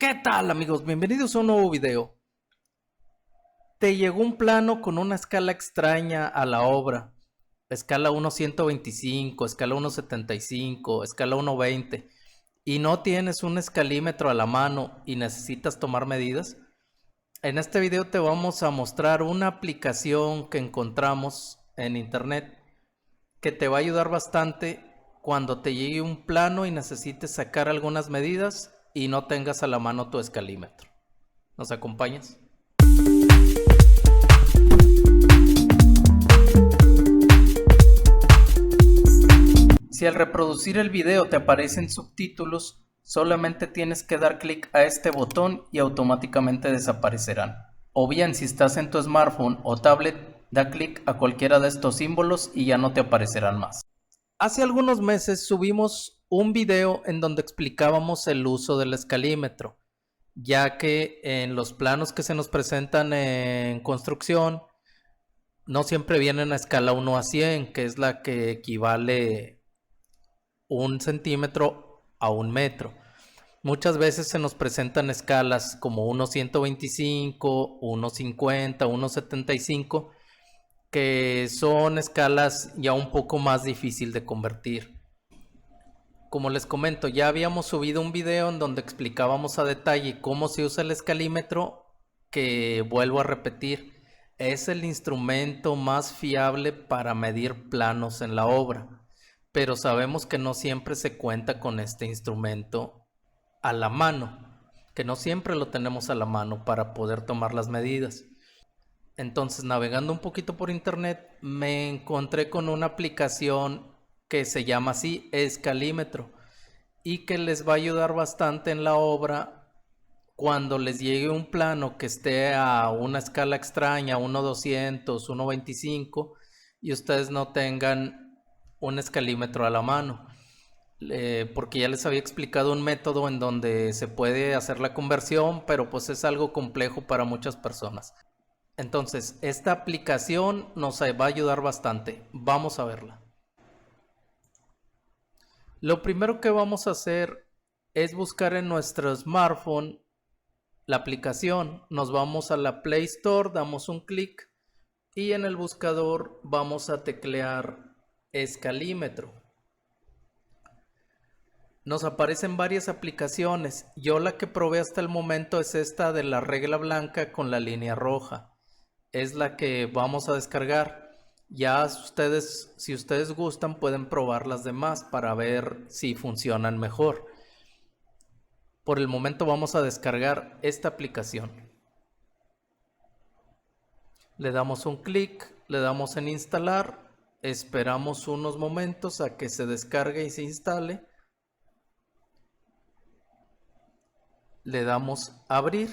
¿Qué tal, amigos? Bienvenidos a un nuevo video. Te llegó un plano con una escala extraña a la obra. Escala 1:125, escala 1:75, escala 1:20 y no tienes un escalímetro a la mano y necesitas tomar medidas. En este video te vamos a mostrar una aplicación que encontramos en internet que te va a ayudar bastante cuando te llegue un plano y necesites sacar algunas medidas y no tengas a la mano tu escalímetro. ¿Nos acompañas? Si al reproducir el video te aparecen subtítulos, solamente tienes que dar clic a este botón y automáticamente desaparecerán. O bien, si estás en tu smartphone o tablet, da clic a cualquiera de estos símbolos y ya no te aparecerán más. Hace algunos meses subimos un video en donde explicábamos el uso del escalímetro, ya que en los planos que se nos presentan en construcción no siempre vienen a escala 1:100, que es la que equivale 1 centímetro a 1 metro. Muchas veces se nos presentan escalas como 1:125, 1:50, 1:75, que son escalas ya un poco más difícil de convertir. Como les comento, ya habíamos subido un video en donde explicábamos a detalle cómo se usa el escalímetro, que vuelvo a repetir, es el instrumento más fiable para medir planos en la obra, pero sabemos que no siempre se cuenta con este instrumento a la mano, que no siempre lo tenemos a la mano para poder tomar las medidas. Entonces, navegando un poquito por internet, me encontré con una aplicación que se llama así, Escalímetro, y que les va a ayudar bastante en la obra cuando les llegue un plano que esté a una escala extraña, 1:200, 1:25, y ustedes no tengan un escalímetro a la mano. Porque ya les había explicado un método en donde se puede hacer la conversión, pero pues es algo complejo para muchas personas. Entonces, esta aplicación nos va a ayudar bastante. Vamos a verla. Lo primero que vamos a hacer es buscar en nuestro smartphone la aplicación. Nos vamos a la Play Store, damos un clic y en el buscador vamos a teclear escalímetro. Nos aparecen varias aplicaciones. Yo la que probé hasta el momento es esta de la regla blanca con la línea roja. Es la que vamos a descargar. Ya ustedes, si ustedes gustan, pueden probar las demás para ver si funcionan mejor. Por el momento vamos a descargar esta aplicación. Le damos un clic, le damos en instalar, esperamos unos momentos a que se descargue y se instale. Le damos a abrir.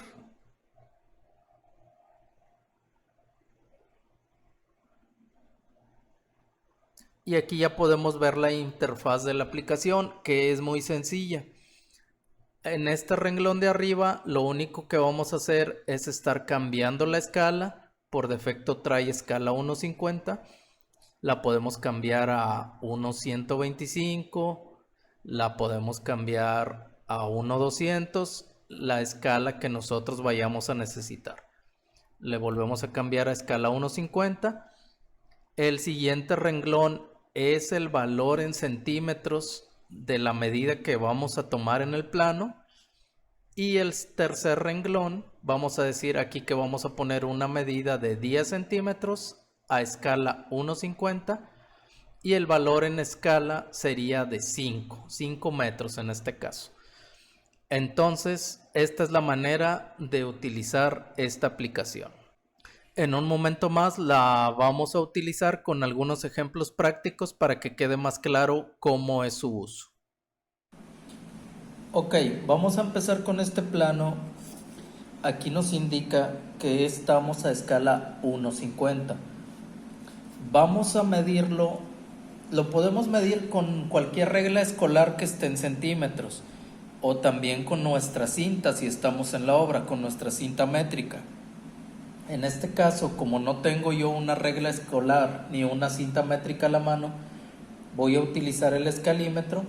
Y aquí ya podemos ver la interfaz de la aplicación, que es muy sencilla. En este renglón de arriba, lo único que vamos a hacer es estar cambiando la escala. Por defecto trae escala 1:50. La podemos cambiar a 1:125. La podemos cambiar a 1:200. La escala que nosotros vayamos a necesitar. Le volvemos a cambiar a escala 1:50. El siguiente renglón es el valor en centímetros de la medida que vamos a tomar en el plano. Y el tercer renglón, vamos a decir aquí que vamos a poner una medida de 10 centímetros a escala 1:50. Y el valor en escala sería de 5 metros en este caso. Entonces, esta es la manera de utilizar esta aplicación. En un momento más la vamos a utilizar con algunos ejemplos prácticos para que quede más claro cómo es su uso. Ok, vamos a empezar con este plano. Aquí nos indica que estamos a escala 1:50. Vamos a medirlo. Lo podemos medir con cualquier regla escolar que esté en centímetros, o también con nuestra cinta si estamos en la obra, con nuestra cinta métrica. En este caso, como no tengo yo una regla escolar ni una cinta métrica a la mano, voy a utilizar el escalímetro,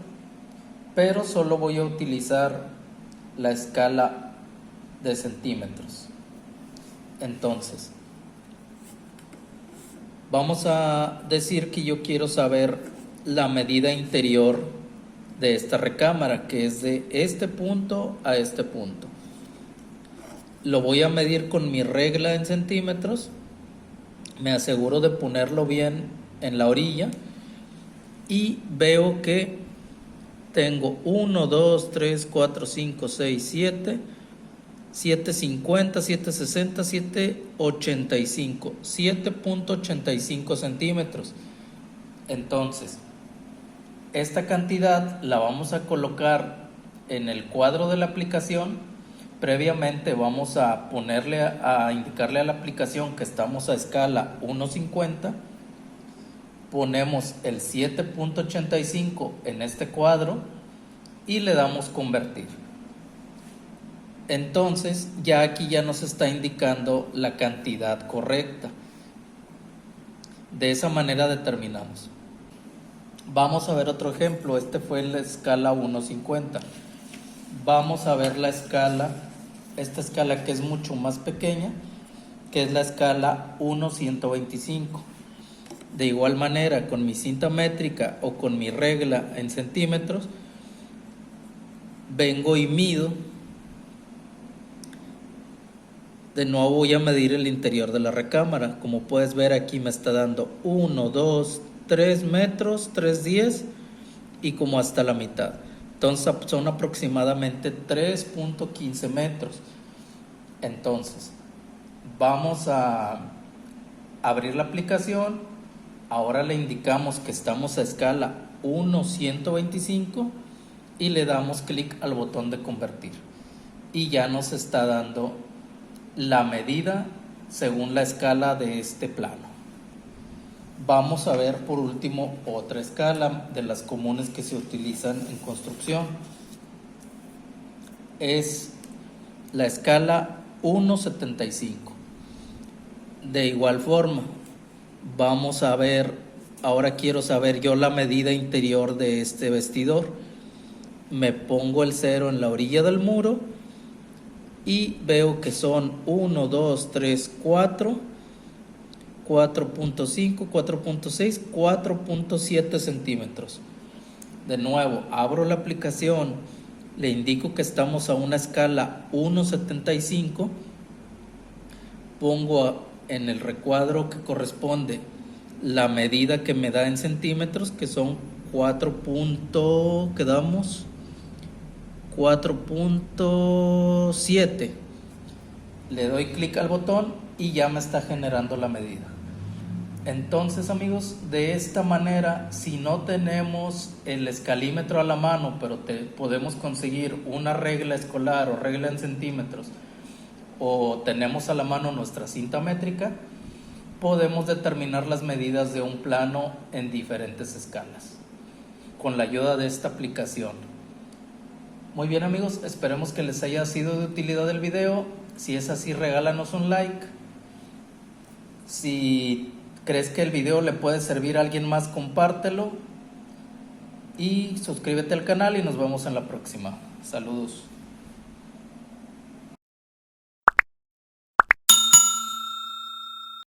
pero solo voy a utilizar la escala de centímetros. Entonces, vamos a decir que yo quiero saber la medida interior de esta recámara, que es de este punto a este punto. Lo voy a medir con mi regla en centímetros. Me aseguro de ponerlo bien en la orilla y veo que tengo 1, 2, 3, 4, 5, 6, 7, 750, 760, 785, 7.85 centímetros. Entonces, esta cantidad la vamos a colocar en el cuadro de la aplicación. Previamente vamos a indicarle a la aplicación que estamos a escala 1.50. Ponemos el 7.85 en este cuadro y le damos convertir. Entonces ya aquí ya nos está indicando la cantidad correcta. De esa manera determinamos. Vamos a ver otro ejemplo. Este fue la escala 1.50. Vamos a ver la escala, esta escala que es mucho más pequeña, que es la escala 1.125. De igual manera, con mi cinta métrica o con mi regla en centímetros, vengo y mido. De nuevo voy a medir el interior de la recámara. Como puedes ver, aquí me está dando 1, 2, 3 metros, 3.10 y como hasta la mitad. Entonces son aproximadamente 3.15 metros. Entonces vamos a abrir la aplicación. Ahora le indicamos que estamos a escala 1.125 y le damos clic al botón de convertir. Y ya nos está dando la medida según la escala de este plano. Vamos a ver por último otra escala de las comunes que se utilizan en construcción. Es la escala 1.75. De igual forma, vamos a ver, ahora quiero saber yo la medida interior de este vestidor. Me pongo el 0 en la orilla del muro y veo que son 1, 2, 3, 4, 4.5, 4.6, 4.7 centímetros. De nuevo, abro la aplicación, le indico que estamos a una escala 1.75, pongo en el recuadro que corresponde la medida que me da en centímetros, que son 4.7. Le doy clic al botón y ya me está generando la medida. Entonces, amigos, de esta manera, si no tenemos el escalímetro a la mano, pero podemos conseguir una regla escolar o regla en centímetros, o tenemos a la mano nuestra cinta métrica, podemos determinar las medidas de un plano en diferentes escalas con la ayuda de esta aplicación. Muy bien, amigos, esperemos que les haya sido de utilidad el video. Si es así, regálanos un like. Si crees que el video le puede servir a alguien más, compártelo y suscríbete al canal y nos vemos en la próxima. Saludos.